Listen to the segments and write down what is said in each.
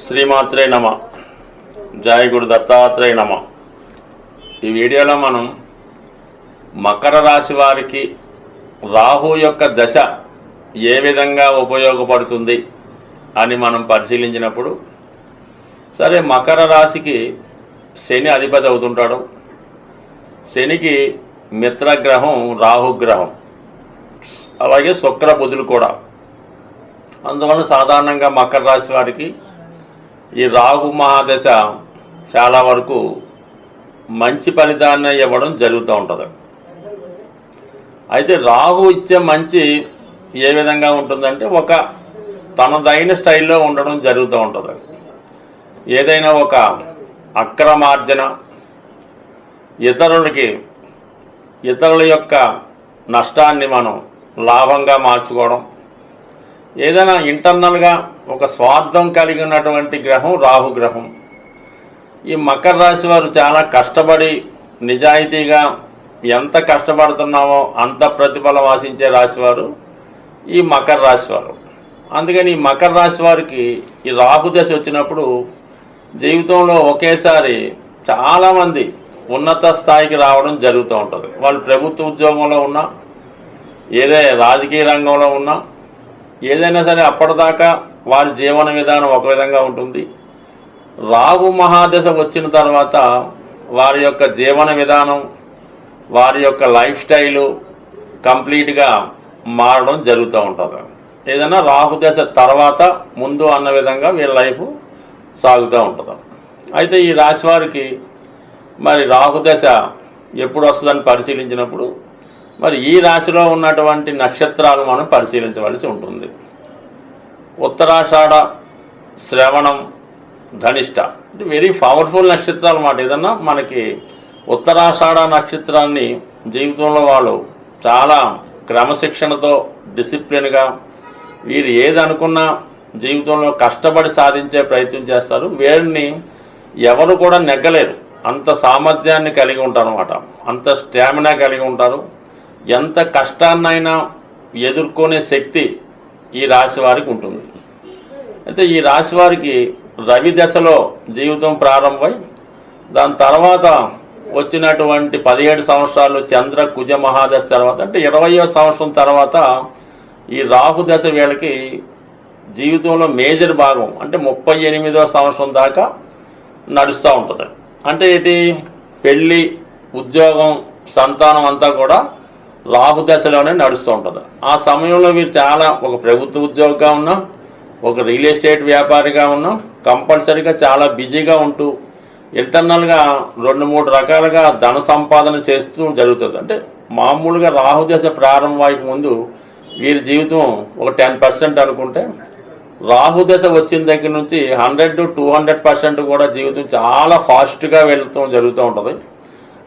శ్రీమాత్రే నమ. జయ గురు దత్తాత్రేయ నమ. ఈ వీడియోలో మనం మకర రాశి వారికి రాహు యొక్క దశ ఏ విధంగా ఉపయోగపడుతుంది అని మనం పరిశీలించినప్పుడు, సరే మకర రాశికి శని అధిపతి అవుతుంటాడు. శనికి మిత్రగ్రహం రాహుగ్రహం, అలాగే శుక్ర బుధులు కూడా. అందువల్ల సాధారణంగా మకర రాశి వారికి ఈ రాహు మహాదశ చాలా వరకు మంచి ఫలితాన్ని ఇవ్వడం జరుగుతూ ఉంటుంది. అయితే రాహు ఇచ్చే మంచి ఏ విధంగా ఉంటుందంటే, ఒక తనదైన స్టైల్లో ఉండడం జరుగుతూ ఉంటుంది. ఏదైనా ఒక అక్రమార్జన, ఇతరుల యొక్క నష్టాన్ని మనం లాభంగా మార్చుకోవడం, ఏదైనా ఇంటర్నల్గా ఒక స్వార్థం కలిగి ఉన్నటువంటి గ్రహం రాహుగ్రహం. ఈ మకర రాశి వారు చాలా కష్టపడి నిజాయితీగా ఎంత కష్టపడుతున్నామో అంత ప్రతిఫలం ఆశించే రాశివారు ఈ మకర రాశి వారు. అందుకని ఈ మకర రాశి వారికి ఈ రాహు దశ వచ్చినప్పుడు జీవితంలో ఒకేసారి చాలామంది ఉన్నత స్థాయికి రావడం జరుగుతూ ఉంటుంది. వాళ్ళు ప్రభుత్వ ఉద్యోగంలో ఉన్నా, రాజకీయ రంగంలో ఉన్నా, ఏదైనా సరే అప్పటిదాకా వారి జీవన విధానం ఒక విధంగా ఉంటుంది. రాహు మహాదశ వచ్చిన తర్వాత వారి యొక్క జీవన విధానం, వారి యొక్క లైఫ్ స్టైలు కంప్లీట్గా మారడం జరుగుతూ ఉంటుంది. ఏదైనా రాహు దశ తర్వాత ముందు అన్న విధంగా వీళ్ళ లైఫ్ సాగుతూ ఉంటుంది. అయితే ఈ రాశి వారికి మరి రాహు దశ ఎప్పుడు వస్తుందని పరిశీలించినప్పుడు, మరి ఈ రాశిలో ఉన్నటువంటి నక్షత్రాలు మనం పరిశీలించవలసి ఉంటుంది. ఉత్తరాషాఢ, శ్రవణం, ధనిష్ట అంటే వెరీ పవర్ఫుల్ నక్షత్రాలు అన్నమాట. ఏదన్నా మనకి ఉత్తరాషాఢ నక్షత్రాన్ని జీవితంలో వాళ్ళు చాలా క్రమశిక్షణతో, డిసిప్లిన్గా, వీరు ఏది అనుకున్నా జీవితంలో కష్టపడి సాధించే ప్రయత్నం చేస్తారు. వీరిని ఎవరు కూడా నెగ్గలేరు. అంత సామర్థ్యాన్ని కలిగి ఉంటారు అన్నమాట, అంత స్టామినా కలిగి ఉంటారు. ఎంత కష్టాన్నైనా ఎదుర్కొనే శక్తి ఈ రాశి వారికి ఉంటుంది. అయితే ఈ రాశి వారికి రవి దశలో జీవితం ప్రారంభమై దాని తర్వాత వచ్చినటువంటి 17 సంవత్సరాలు చంద్ర కుజ మహాదశ తర్వాత, అంటే 20వ సంవత్సరం తర్వాత ఈ రాహు దశ వీళ్ళకి జీవితంలో మేజర్ భాగం, అంటే 38వ సంవత్సరం దాకా నడుస్తూ ఉంటుంది. అంటే ఏంటి, పెళ్ళి, ఉద్యోగం, సంతానం అంతా కూడా రాహు దశలోనే నడుస్తూ ఉంటుంది. ఆ సమయంలో వీరు చాలా ఒక ప్రభుత్వ ఉద్యోగిగా ఉన్నా, ఒక రియల్ ఎస్టేట్ వ్యాపారిగా ఉన్నా, కంపల్సరీగా చాలా బిజీగా ఉంటూ ఇంటర్నల్గా 2-3 రకాలుగా ధన సంపాదన చేస్తూ జరుగుతుంది. అంటే మామూలుగా రాహు దశ ప్రారంభానికి ముందు వీరి జీవితం ఒక 10% అనుకుంటే, రాహు దశ వచ్చిన దగ్గర నుంచి 100 to 200% కూడా జీవితం చాలా ఫాస్ట్గా వెళ్తూ జరుగుతూ ఉంటుంది.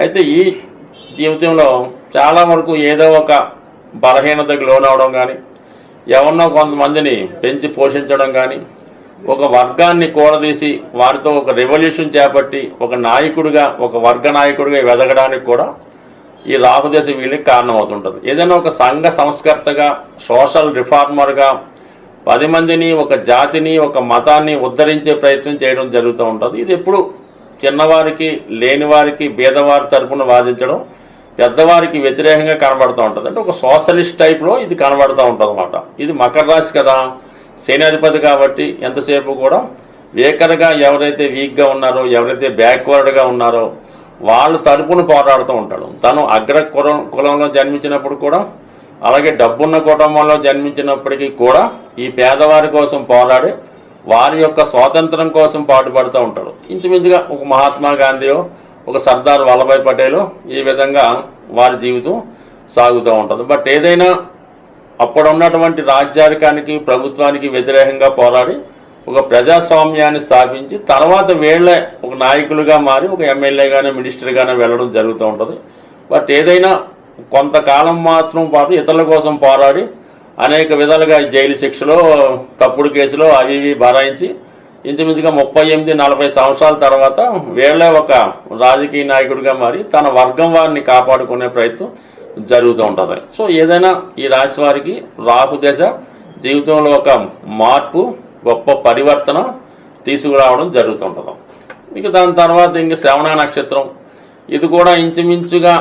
అయితే ఈ జీవితంలో చాలా వరకు ఏదో ఒక బలహీనతకు లోనవడం కానీ, ఎవరినో కొంతమందిని పెంచి పోషించడం కానీ, ఒక వర్గాన్ని కూడదీసి వారితో ఒక రెవల్యూషన్ చేపట్టి ఒక నాయకుడిగా, ఒక వర్గ నాయకుడిగా ఎదగడానికి కూడా ఈ రాహుదశ వీళ్ళకి కారణమవుతుంటుంది. ఏదైనా ఒక సంఘ సంస్కర్తగా, సోషల్ రిఫార్మర్గా 10 మందిని, ఒక జాతిని, ఒక మతాన్ని ఉద్ధరించే ప్రయత్నం చేయడం జరుగుతూ ఉంటుంది. ఇది ఎప్పుడు చిన్నవారికి, లేనివారికి, పేదవారి తరఫున వాదించడం, పెద్దవారికి వ్యతిరేకంగా కనబడుతూ ఉంటుంది. అంటే ఒక సోషలిస్ట్ టైప్లో ఇది కనబడుతూ ఉంటుంది అన్నమాట. ఇది మకర రాశి కదా, శని అధిపతి కాబట్టి ఎంతసేపు కూడా వేకరగా ఎవరైతే వీక్గా ఉన్నారో, ఎవరైతే బ్యాక్వర్డ్గా ఉన్నారో వాళ్ళ తరపున పోరాడుతూ ఉంటాడు. తను అగ్ర కులంలో జన్మించినప్పుడు కూడా, అలాగే డబ్బున్న కుటుంబంలో జన్మించినప్పటికీ కూడా ఈ పేదవారి కోసం పోరాడి వారి యొక్క స్వాతంత్రం కోసం పాటుపడుతూ ఉంటాడు. ఇంచుమించుగా ఒక మహాత్మా గాంధీయో, ఒక సర్దార్ వల్లభాయ్ పటేలు, ఈ విధంగా వారి జీవితం సాగుతూ ఉంటుంది. బట్ ఏదైనా అప్పుడున్నటువంటి రాజ్యాధికానికి, ప్రభుత్వానికి వ్యతిరేకంగా పోరాడి ఒక ప్రజాస్వామ్యాన్ని స్థాపించి తర్వాత వీళ్ళే ఒక నాయకులుగా మారి ఒక ఎమ్మెల్యేగానే, మినిస్టర్గానే వెళ్ళడం జరుగుతూ ఉంటుంది. బట్ ఏదైనా కొంతకాలం మాత్రం పాటు ఇతరుల కోసం పోరాడి అనేక విధాలుగా జైలు శిక్షలో, తప్పుడు కేసులో అవి ఇవి బరాయించి ఇంచుమించుగా 38-40 సంవత్సరాల తర్వాత వీళ్ళే ఒక రాజకీయ నాయకుడిగా మారి తన వర్గం వారిని కాపాడుకునే ప్రయత్నం జరుగుతూ ఉంటుంది. సో ఏదైనా ఈ రాశి వారికి రాహు దశ జీవితంలో ఒక మార్పు, గొప్ప పరివర్తన, తీసుకురావడం జరుగుతుంటుంది. ఇక దాని తర్వాత ఇంక శ్రవణ నక్షత్రం, ఇది కూడా ఇంచుమించుగా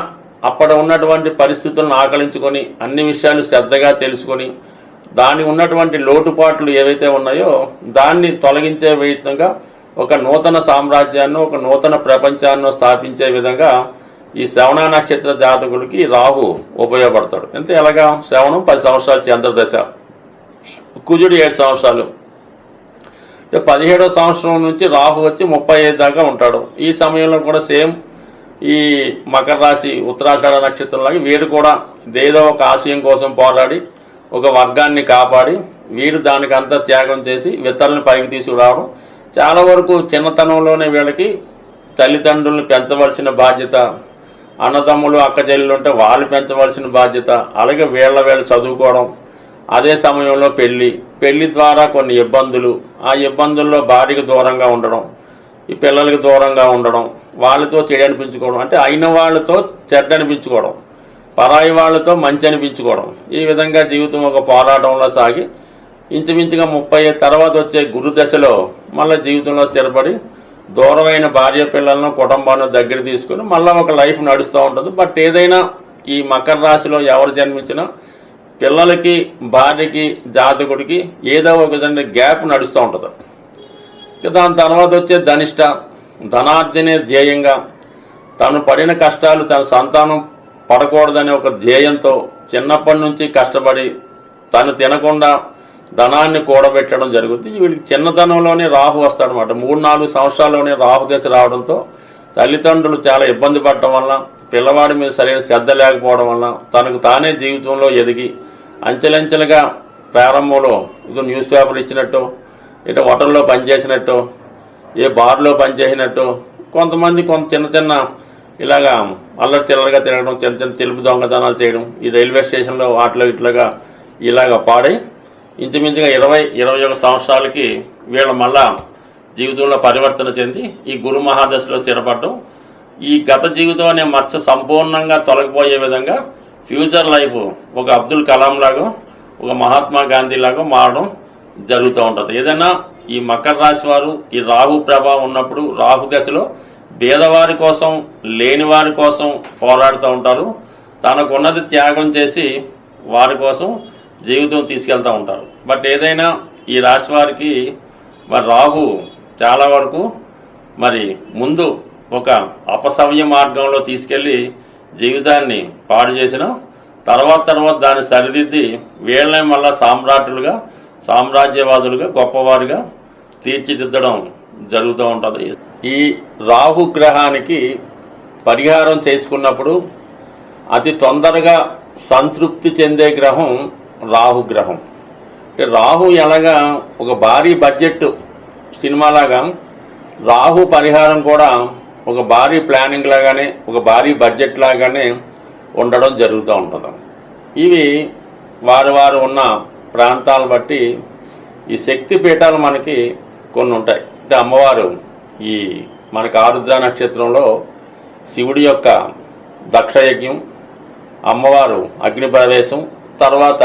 అక్కడ ఉన్నటువంటి పరిస్థితులను ఆకలించుకొని అన్ని విషయాలు శ్రద్ధగా తెలుసుకొని దాని ఉన్నటువంటి లోటుపాట్లు ఏవైతే ఉన్నాయో దాన్ని తొలగించే విధంగా ఒక నూతన సామ్రాజ్యాన్ని, ఒక నూతన ప్రపంచాన్ని స్థాపించే విధంగా ఈ శ్రవణ నక్షత్ర జాతకుడికి రాహు ఉపయోగపడతాడు. అంటే ఎలాగా, శ్రవణం 10 సంవత్సరాలు చంద్రదశ, కుజుడు 7 సంవత్సరాలు, 17వ సంవత్సరం నుంచి రాహు వచ్చి 35 దాకా ఉంటాడు. ఈ సమయంలో కూడా సేమ్ ఈ మకర రాశి ఉత్తరాషాఢ నక్షత్రంలాగా వీడు కూడా ఏదో ఒక ఆశయం కోసం పోరాడి ఒక వర్గాన్ని కాపాడి వీడు దానికంతా త్యాగం చేసి ఇతరులను పైకి తీసుకురావడం. చాలా వరకు చిన్నతనంలోనే వీళ్ళకి తల్లిదండ్రులను పెంచవలసిన బాధ్యత, అన్నదమ్ములు అక్క చెల్లెలు ఉంటే వాళ్ళు పెంచవలసిన బాధ్యత, అలాగే వీళ్ళ చదువుకోవడం, అదే సమయంలో పెళ్లి ద్వారా కొన్ని ఇబ్బందులు, ఆ ఇబ్బందుల్లో భార్యకు దూరంగా ఉండడం, ఈ పిల్లలకి దూరంగా ఉండడం, వాళ్ళతో చెడు అనిపించుకోవడం, అంటే అయిన వాళ్ళతో చెడ్డ అనిపించుకోవడం, పరాయి వాళ్ళతో మంచి అనిపించుకోవడం, ఈ విధంగా జీవితం ఒక పోరాటంలో సాగి ఇంచుమించుగా 30 తర్వాత వచ్చే గురు దశలో మళ్ళీ జీవితంలో స్థిరపడి దూరమైన భార్య పిల్లలను కుటుంబాన్ని దగ్గర తీసుకుని మళ్ళీ ఒక లైఫ్ నడుస్తూ ఉంటుంది. బట్ ఏదైనా ఈ మకర రాశిలో ఎవరు జన్మించినా పిల్లలకి, భార్యకి, జాతకుడికి ఏదో ఒక విధంగా గ్యాప్ నడుస్తూ ఉంటుంది. దాని తర్వాత వచ్చే ధనిష్ట, ధనార్జనే ధ్యేయంగా తను పడిన కష్టాలు తన సంతానం పడకూడదనే ఒక ధ్యేయంతో చిన్నప్పటి నుంచి కష్టపడి తను తినకుండా ధనాన్ని కూడబెట్టడం జరుగుతుంది. వీళ్ళకి చిన్నతనంలోనే రాహు వస్తాడనమాట. 3-4 సంవత్సరాల్లోనే రాహు దశ రావడంతో తల్లిదండ్రులు చాలా ఇబ్బంది పడటం వల్ల, పిల్లవాడి మీద సరైన శ్రద్ధ లేకపోవడం వల్ల తనకు తానే జీవితంలో ఎదిగి అంచెలంచెలుగా ప్రారంభంలో ఇది న్యూస్ పేపర్ ఇచ్చినట్టు, ఇటు హోటల్లో పనిచేసినట్టు, ఏ బార్లో పనిచేసినట్టు, కొంతమంది చిన్న ఇలాగా అల్లరి చిల్లరగా తిరగడం, చిన్న తెలుపు దొంగతనాలు చేయడం, ఈ రైల్వే స్టేషన్లో వాటిలో ఇట్లాగా ఇలాగ పాడై ఇంచుమించుగా 20-21 సంవత్సరాలకి వీళ్ళు మళ్ళా జీవితంలో పరివర్తన చెంది ఈ గురు మహాదశలో స్థిరపడడం, ఈ గత జీవితం అనే మచ్చ సంపూర్ణంగా తొలగిపోయే విధంగా ఫ్యూచర్ లైఫ్ ఒక అబ్దుల్ కలాం లాగా, ఒక మహాత్మా గాంధీ లాగా మారడం జరుగుతూ ఉంటుంది. ఏదైనా ఈ మకర రాశి వారు ఈ రాహు ప్రభావం ఉన్నప్పుడు రాహు దశలో పేదవారి కోసం, లేని వారి కోసం పోరాడుతూ ఉంటారు. తనకున్నది త్యాగం చేసి వారి కోసం జీవితం తీసుకెళ్తూ ఉంటారు. బట్ ఏదైనా ఈ రాశి వారికి మరి రాహు చాలా వరకు మరి ముందు ఒక అపసవ్య మార్గంలో తీసుకెళ్ళి జీవితాన్ని పాడు చేసిన తర్వాత దాన్ని సరిదిద్ది వీళ్ళని మళ్ళా సామ్రాట్టులుగా, సామ్రాజ్యవాదులుగా, గొప్పవారుగా తీర్చిదిద్దడం జరుగుతూ ఉంటుంది. ఈ రాహు గ్రహానికి పరిహారం చేసుకున్నప్పుడు అతి తొందరగా సంతృప్తి చెందే గ్రహం రాహుగ్రహం. రాహు ఎలాగా ఒక భారీ బడ్జెట్ సినిమాలాగా రాహు పరిహారం కూడా ఒక భారీ ప్లానింగ్ లాగానే, ఒక భారీ బడ్జెట్ లాగానే ఉండడం జరుగుతూ ఉంటుంది. ఇవి వారు ఉన్న ప్రాంతాలను బట్టి ఈ శక్తి పీఠాలు మనకి కొన్ని ఉంటాయి. అంటే అమ్మవారు ఈ మనకి ఆరుద్ర నక్షత్రంలో శివుడి యొక్క దక్షయజ్ఞం, అమ్మవారు అగ్ని ప్రవేశం, తర్వాత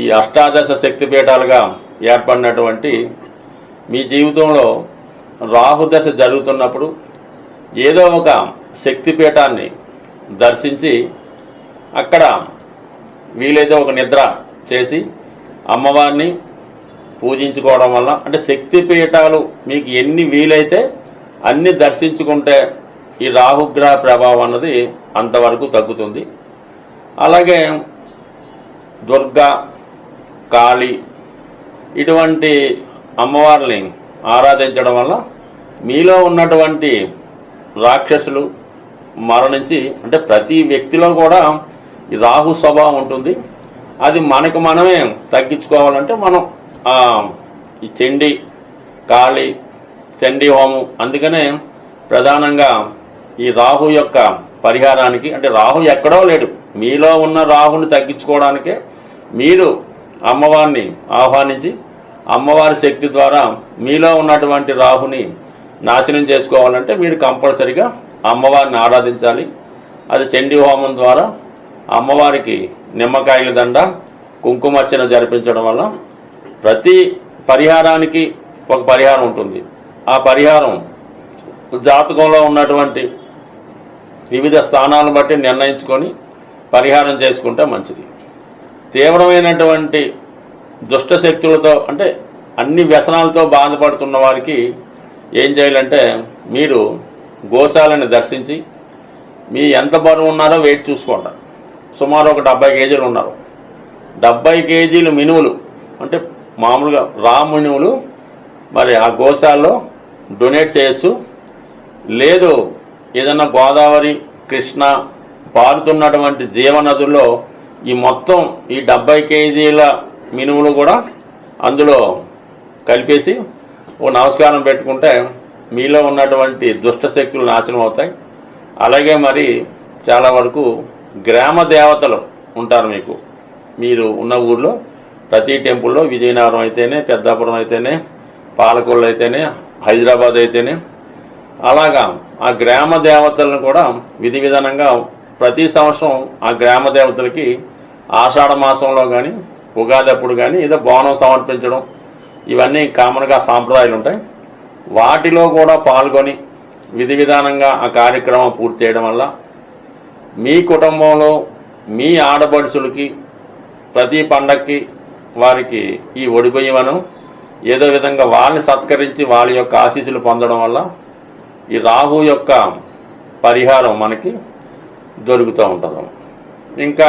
ఈ అష్టాదశ శక్తిపీఠాలుగా ఏర్పడినటువంటి మీ జీవితంలో రాహుదశ జరుగుతున్నప్పుడు ఏదో ఒక శక్తిపీఠాన్ని దర్శించి అక్కడ వీలైతే ఒక నిద్ర చేసి అమ్మవారిని పూజించుకోవడం వల్ల, అంటే శక్తిపీఠాలు మీకు ఎన్ని వీలైతే అన్ని దర్శించుకుంటే ఈ రాహుగ్రహ ప్రభావం అన్నది అంతవరకు తగ్గుతుంది. అలాగే దుర్గా, కాళీ ఇటువంటి అమ్మవారిని ఆరాధించడం వల్ల మీలో ఉన్నటువంటి రాక్షసులు మరణించి, అంటే ప్రతి వ్యక్తిలో కూడా ఈ రాహు స్వభావం ఉంటుంది. అది మనకు మనమే తగ్గించుకోవాలంటే మనం ఈ చండీ, కాళీ, చండీ హోమం, అందుకనే ప్రధానంగా ఈ రాహు యొక్క పరిహారానికి, అంటే రాహు ఎక్కడో లేడు, మీలో ఉన్న రాహుని తగ్గించుకోవడానికే మీరు అమ్మవారిని ఆహ్వానించి అమ్మవారి శక్తి ద్వారా మీలో ఉన్నటువంటి రాహుని నాశనం చేసుకోవాలంటే మీరు కంపల్సరిగా అమ్మవారిని ఆరాధించాలి. అది చండీ హోమం ద్వారా అమ్మవారికి నిమ్మకాయల దండ, కుంకుమర్చన జరిపించడం వల్ల ప్రతి పరిహారానికి ఒక పరిహారం ఉంటుంది. ఆ పరిహారం జాతకంలో ఉన్నటువంటి వివిధ స్థానాలను బట్టి నిర్ణయించుకొని పరిహారం చేసుకుంటే మంచిది. తీవ్రమైనటువంటి దుష్ట శక్తులతో అంటే అన్ని వ్యసనాలతో బాధపడుతున్న వారికి ఏం చేయాలంటే, మీరు గోశాలని దర్శించి మీ ఎంత బరువు ఉన్నారో వెయిట్ చూసుకోండి. సుమారు ఒక 70 కేజీలు ఉన్నారు. 70 కేజీలు మినువులు అంటే మామూలుగా రా మినువులు మరి ఆ గోశాలలో డొనేట్ చేయొచ్చు. లేదు ఏదన్నా గోదావరి, కృష్ణ పారుతున్నటువంటి జీవనదుల్లో ఈ మొత్తం ఈ 70 కేజీల మినుములు కూడా అందులో కలిపేసి ఓ నమస్కారం పెట్టుకుంటే మీలో ఉన్నటువంటి దుష్ట శక్తులు నాశనం అవుతాయి. అలాగే మరి చాలా వరకు గ్రామ దేవతలు ఉంటారు మీకు. మీరు ఉన్న ఊర్లో ప్రతి టెంపుల్లో విజయనగరం అయితేనే, పెద్దాపురం అయితేనే, పాలకొల్లు అయితేనే, హైదరాబాద్ అయితేనే అలాగా ఆ గ్రామ దేవతలను కూడా విధి విధానంగా ప్రతి సంవత్సరం ఆ గ్రామ దేవతలకి ఆషాఢ మాసంలో కానీ ఉగాది అప్పుడు కానీ ఏదో బోనం సమర్పించడం ఇవన్నీ కామన్గా సాంప్రదాయాలు ఉంటాయి. వాటిలో కూడా పాల్గొని విధి విధానంగా ఆ కార్యక్రమం పూర్తి చేయడం వల్ల మీ కుటుంబంలో మీ ఆడపడుచులకి ప్రతి పండక్కి వారికి ఈ ఒడిబియ్యమను ఏదో విధంగా వాళ్ళని సత్కరించి వాళ్ళ యొక్క ఆశీస్సులు పొందడం వల్ల ఈ రాహు యొక్క పరిహారం మనకి దొరుకుతూ ఉంటుంది. ఇంకా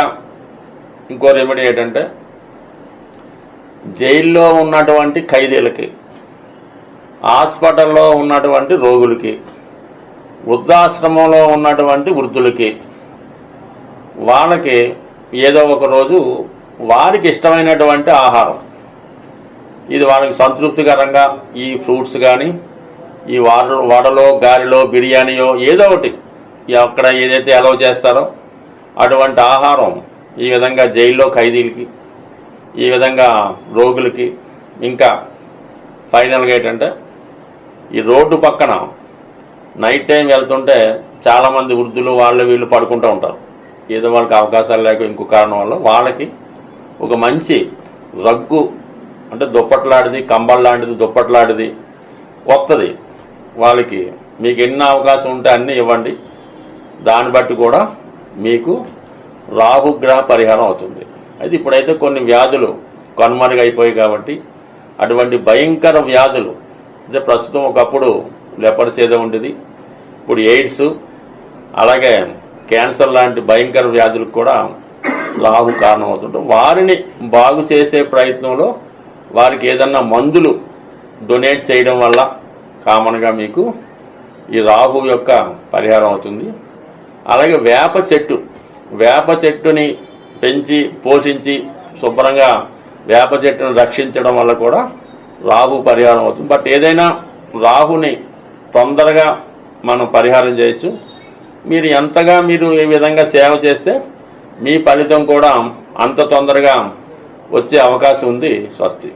ఇంకో రెమెడీ ఏంటంటే, జైల్లో ఉన్నటువంటి ఖైదీలకి, హాస్పిటల్లో ఉన్నటువంటి రోగులకి, వృద్ధాశ్రమంలో ఉన్నటువంటి వృద్ధులకి వాళ్ళకి ఏదో ఒక రోజు వారికి ఇష్టమైనటువంటి ఆహారం, ఇది వాళ్ళకి సంతృప్తికరంగా ఈ ఫ్రూట్స్ కానీ ఈ వడలో గారెలో బిర్యానీయో ఏదో ఒకటి అక్కడ ఏదైతే అలౌ చేస్తారో అటువంటి ఆహారం ఈ విధంగా జైల్లో ఖైదీలకి, ఈ విధంగా రోగులకి, ఇంకా ఫైనల్గా ఏంటంటే ఈ రోడ్డు పక్కన నైట్ టైం వెళ్తుంటే చాలామంది వృద్ధులు వాళ్ళు వీళ్ళు పడుకుంటూ ఉంటారు. ఏదో వాళ్ళకి అవకాశాలు లేక ఇంకో కారణం వల్ల వాళ్ళకి ఒక మంచి రగ్గు అంటే దుప్పట్లాంటిది, కంబల్ లాంటిది, దుప్పట్లాంటిది కొత్తది వాళ్ళకి మీకు ఎన్ని అవకాశం ఉంటే అన్నీ ఇవ్వండి. దాన్ని బట్టి కూడా మీకు రాహుగ్రహ పరిహారం అవుతుంది. అయితే ఇప్పుడైతే కొన్ని వ్యాధులు కనుమరుగైపోయాయి కాబట్టి అటువంటి భయంకర వ్యాధులు అంటే ప్రస్తుతం ఒకప్పుడు లెపర్స్ ఏదో ఉండేది, ఇప్పుడు ఎయిడ్స్ అలాగే క్యాన్సర్ లాంటి భయంకర వ్యాధులకు కూడా రాహు కారణం అవుతుంటే వారిని బాగు చేసే ప్రయత్నంలో వారికి ఏదన్నా మందులు డొనేట్ చేయడం వల్ల కామన్గా మీకు ఈ రాహు యొక్క పరిహారం అవుతుంది. అలాగే వేప చెట్టుని పెంచి పోషించి శుభ్రంగా వేప చెట్టును రక్షించడం వల్ల కూడా రాహు పరిహారం అవుతుంది. బట్ ఏదైనా రాహుని తొందరగా మనం పరిహారం చేయొచ్చు. మీరు ఎంతగా మీరు ఈ విధంగా సేవ చేస్తే మీ ఫలితం కూడా అంత తొందరగా వచ్చే అవకాశం ఉంది. స్వస్తి.